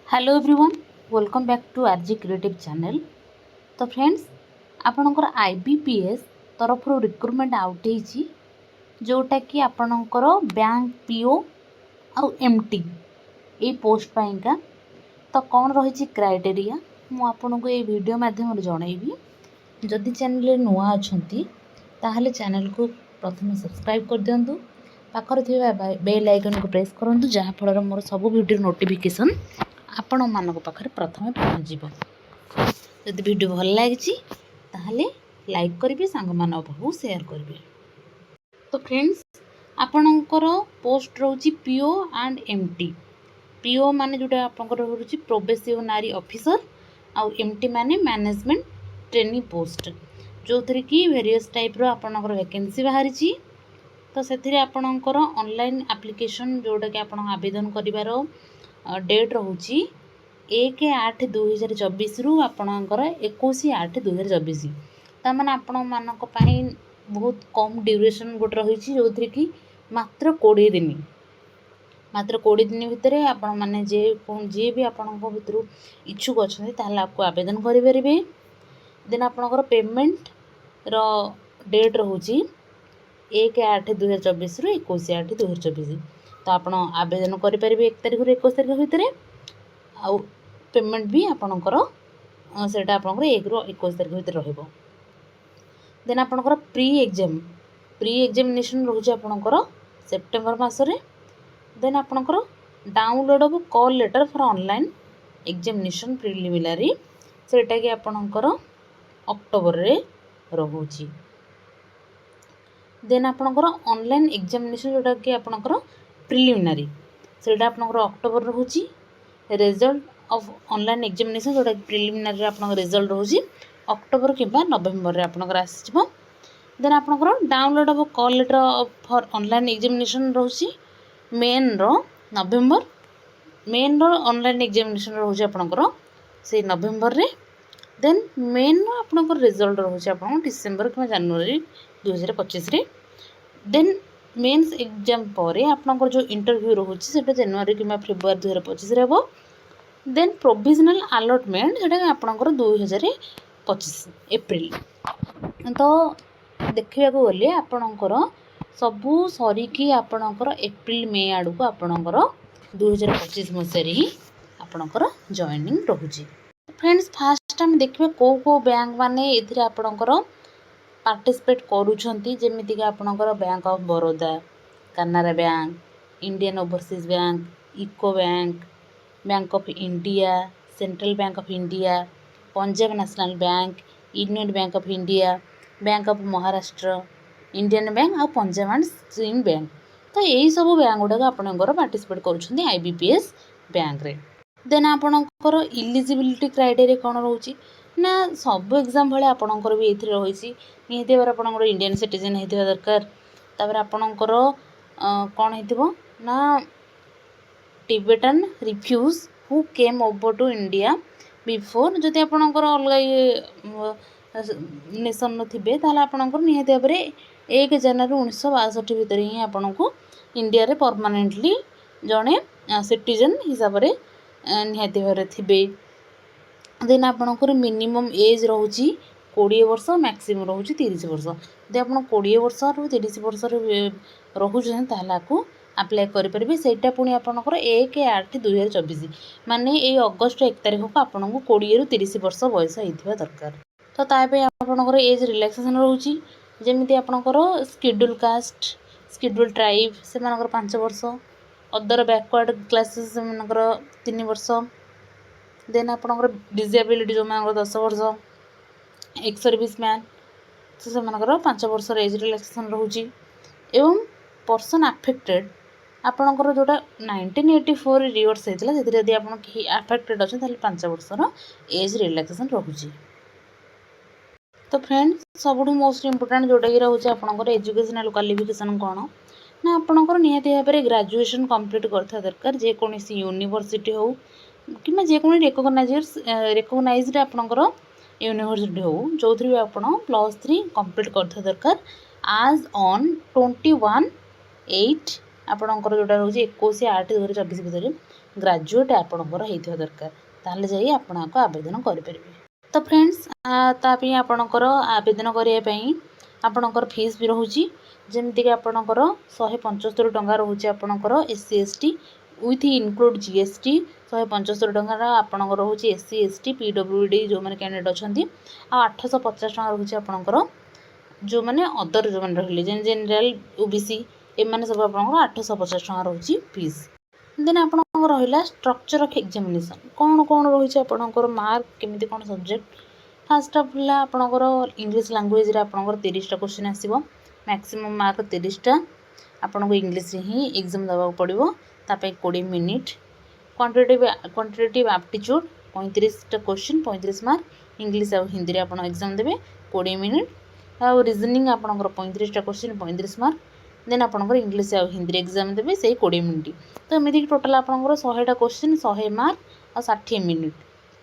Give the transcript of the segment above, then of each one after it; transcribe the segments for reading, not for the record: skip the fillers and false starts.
Hello everyone welcome back to RG creative channel. तो friends आपणकर IBPS तरफ recruitment out होती जोटा कि आपणकर बैंक पीओ आउ एमटी ये पोस्ट पाइंका। तो कौन रही क्राइटेरिया मु आपको ये वीडियो माध्यम जनइबी। जदि चैनल नुआ अच्छा ताहले चैनल को प्रथम सब्सक्राइब कर दिंतु, पाखर थी बेल आइकन को प्रेस करूँ जहाँफल मोर सब वीडियो नोटिफिकेशन आपण मान पाखे प्रथम पहुँच। जदि वीडियो भल लगी ताहले लाइक करेंगे, सांग मान पाखु शेयर करेंगे। तो फ्रेंड्स आपणकर पोस्ट रोची पीओ एंड एमटी। पीओ माने जोटा आपणकर रोची प्रोबेशनरी ऑफिसर आउ एमटी माने मैनेजमेंट ट्रेनी पोस्ट, जो थी कि वेरियस टाइप रो आपणकर वैकेंसी बाहरी। तो से आपणकर ऑनलाइन एप्लिकेशन जोटा कि आपण आवेदन करिवार डेट रोची 1/8/2024 रु आपणकर 21/8/2024। तार आपण मानक बहुत कम ड्यूरेशन गोटे रही जो थी कि मात्र 20 दिन भितर आपण मैंने जे भी आपण भर इच्छुक अच्छा ताल आपको आवेदन करें। देन आपणकर पेमेंट रो डेट रोची 1/8/2024 रु 21/8/2024। तो आप आवेदन करेंगे 1 तारिख रु 21 तारिख भितर। आउ पेमेंट भी आपणकर सेटा आपणकर 1 रु 21 तारिख भितर रहिबो। देन आपणकर प्री एग्जामिनेशन रोचे आपणकर सेप्टेम्बर मासरे। देन आपणकर download of call letter for online examination preliminary सेटा कि आपणकर अक्टोबर रे रहुची। देन आपणकर ऑनलाइन एग्जामिनेशन जोटा कि आपणकर प्रिलिमिनरी सेटा आपणकर अक्टोबर रहुची। रिजल्ट ऑफ ऑनलाइन एग्जामिनेशन जोटा कि प्रिलिमिनरी आपणकर रिजल्ट रोची अक्टोबर किंबा नवेम्बर रे आपणकर आसीबो। देन आपणकर download of call letter for online examination रोची मेन रो नवेम्बर। मेन रो ऑनलाइन एग्जामिनेशन रोची आपणकर से नवेम्बर रे। देन मेन रो आपणकर रिजल्ट रोची आपन डिसेंबर किंबा जनवरी 2025 रे। देन मेन्स एग्जाम पर आपणकर जो इंटरव्यू रोची सेटा जनवरी किंबा फेब्रुआरी 2025 रे हो। देन प्रोविजनल अलॉटमेंट जोटा आपणकर 2025 एप्रिल। तो देखा गले आपणकर सबू सरिकी आपणकर एप्रिल मे आड़ को आपणकर 2025 मसीह ही आपणकर जॉइनिंग रोची। फ्रेंड्स फास्ट आम देखिए कौ बैंक माने एथिरे आपणकर पार्टिसिपेट करूछंती, जेमिति कि आपणकर bank of Baroda, Canara bank, Indian overseas bank, UCO bank, bank of India, central bank of India, Punjab national bank, union bank of India, bank of Maharashtra, Indian bank और पंजाब एंड सिंध बैंक। तो यही सब बैंक गुड़ाक आपणकर पार्टिसिपेट करूछंती आईबीपीएस बैंक रे। Then आपणकर eligibility criteria कौन रोची ना सब एग्जाम भाई आपणकर भी ये रही निहती भाव आपणकर इंडियन सिटीजन होता दरकार। तापर आपणकर कौन हो ना Tibetan refugee who came over to India before. जदि आपणकर अलग ये नेशन थे ताहले आपणकर निहती भाव 1 जनवरी 1962 भितर ही आपको इंडिया रे परमानेंटली जड़े सिटीजन हिसाब से निहती भाव थे। देन आपणकर मिनिमम एज रोची 20 वर्ष, मैक्सिमम रोची 30 वर्ष। जब आप 20 वर्ष रु 30 वर्ष रोचुन ताहले आपको अप्लाई करेंगे। सेटा पुणी आपणकर 1/8/2024 माने ये अगस्ट 1 तारिख को आपको 20 रु 30 वर्ष बयस होता दरकार। तो तापे आपणकर एज रिलैक्सेशन रोची जेमिति आपणकर शेड्यूल कास्ट, शेड्यूल ट्राइब से 5 वर्ष, अदर बैकवर्ड क्लासेस से 3 वर्ष। देन आपणकर डिजेबिलिटी जो 10 वर्ष, एक्स सर्विस मैन से 5 वर्ष एज रिलैक्सेशन रोची। एवं पर्सन अफेक्टेड आपणकर जोटा 1984 रिवर्स होता है जब आप अफेक्टेड अच्छे 5 वर्षर एज रिलैक्सेशन रोची। तो फ्रेंड्स सबुठ मोस्ट इम्पोर्टाट जोटा कि रोचे आपणकर एजुकेशनल क्वालिफिकेशन कौन ना आपणकर निहाती भाव में ग्रेजुएशन कंप्लीट करथा दरकार। जेकोसी यूनिवर्सिटी हो कि जेकोसी रिकग्नाइज्ड आपणकर यूनिवर्सिटी हो जो भी आप +3 कंप्लीट करथा दरकार आज ऑन 21/8 ଆପଣଙ୍କର जोटा रोचे 21/8/2024 भितर ग्रेजुएट आपणकर होइथिबा दरकार ताले जाई आपण आको आवेदन करि परिबे। तो फ्रेंड्स तापी आपणकर आवेदन करिया पई आपणकर फीस भी रहउची जेमति कि आपणकर 175 टंका रहउची आपणकर SC ST with include GST 175 टंका आपणकर रहउची SC ST PWD जो माने कैंडिडेट अछंती आ 850 टंका रहउची आपणकर जो माने अदर जो माने रहले जनरल OBC ए माने सब आपणकर 850 टंका रहउची फीस। देन आपणकर रहिला स्ट्रक्चर ऑफ एग्जामिनेशन कोन कोन रहउची आपणकर मार्क केमिति कोन सब्जेक्ट फर्स्ट ऑफ ला आपणकर इंग्लिश लैंग्वेज रे आपणकर 30 टा क्वेश्चन आसीबो मैक्सिमम मार्क 30 टा आपनको इंग्लिश ही एग्जाम दबा पड़िबो तापे 20 मिनिट क्वांटिटेटिव एप्टीट्यूड 35 टा क्वेश्चन 35 मार्क इंग्लिश और हिंदी रे आपण एग्जाम देबे 20 मिनिट और रीजनिंग आपणकर 35 टा क्वेश्चन 35 मार्क देन आपणकर इंग्लिश और हिंदी रे एग्जाम देबे से 20 मिनिट तो एमिति टोटल आपणकर 100 टा क्वेश्चन 100 मार्क और 60 मिनिट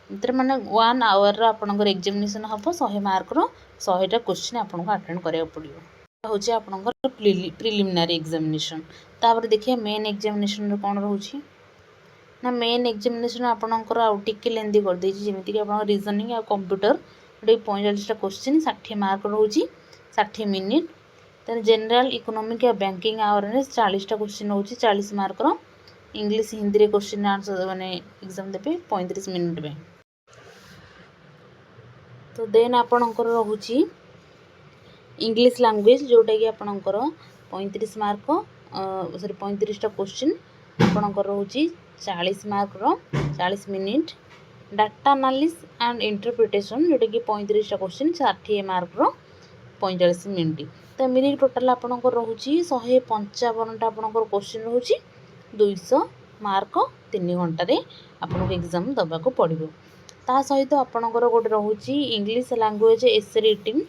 इतर माने 1 आवर रा आपणकर एग्जामिनेशन हबो 100 मार्क रो 100 टा क्वेश्चन आपनको अटेंड करिया पड़िबो होची आपणकर प्रिलिमिनरी एग्जामिनेशन। तापर देखिए मेन एग्जामिनेशन रे कोन रहउची ना मेन एग्जामिनेशन आपणकर आउ टिके लेंदी कर देछि जेमिति कि आपण रीजनिंग आ कंप्यूटर 45 टा क्वेश्चन 60 मार्क रहउची 60 मिनिट देन जनरल इकोनॉमिक या बैंकिंग अवेयरनेस 40 टा क्वेश्चन होची 40 मार्क रो इंग्लिश हिंदी रे क्वेश्चन आंसर माने एग्जाम देबे 35 मिनिट में। तो देन आपणकर रहउची इंग्लिश लैंग्वेज जोटा कि आपणकर 35 मार्क सॉरी 35 टा क्वेश्चन आपणकर रहउची 40 मार्क रो 40 minute data analysis and interpretation जोटा कि 35 टा क्वेश्चन 60 मार्क रो 45 मिनिट तो एमिति टोटल आपणकर रहउची 155 टा आपणकर क्वेश्चन रहउची 200 मार्क 3 घंटा रे आपनको एग्जाम दबा को पड़िबो। ता सहित आपणकर गोटे रहउची इंग्लिश लैंग्वेज एसे रिटिंग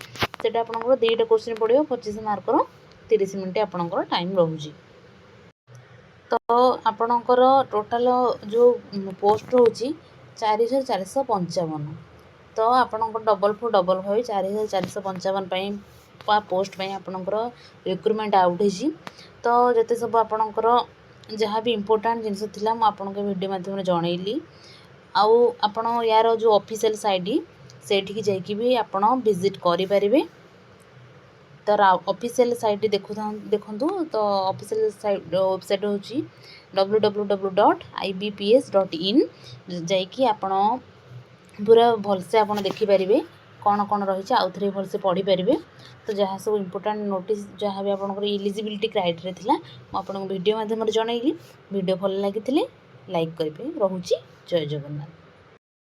सेटा आपणकर 2 टा क्वेश्चन पड़िबो 25 मार्क रो 30 मिनिट आपणकर टाइम रहउची। तो आपणकर टोटल जो पोस्ट रहउची 4455 तो आपणकर डबल फॉर डबल भाई 4455 पई पोस्ट पई आपणकर रिक्रूटमेंट आउट हेची। तो जते सब आपणकर जहाँ भी इम्पोर्टेंट जिनस थिला म आपनके वीडियो माध्यम जनइली आउ आपण यार जो ऑफिशियल साइट सेठी जाइकी भी आपण विजिट करि परिबे। तो ऑफिशियल साइट देखंतु तो ऑफिशियल साइट वेबसाइट होची www.ibps.in जाइकी आपण पूरा भलसे आपण देखि परिबे कौन कौन रही आउ थे भलसे पढ़ी पारे। तो जहाँ सब इम्पोर्टेंट नोटिस जहाँ भी आपंकर एलिजिबिलिटी क्राइटेरिया थिला मैं आपको वीडियो माध्यम जनइली वीडियो भल लगी लाइक करेंगे। रोची जय जगन्नाथ।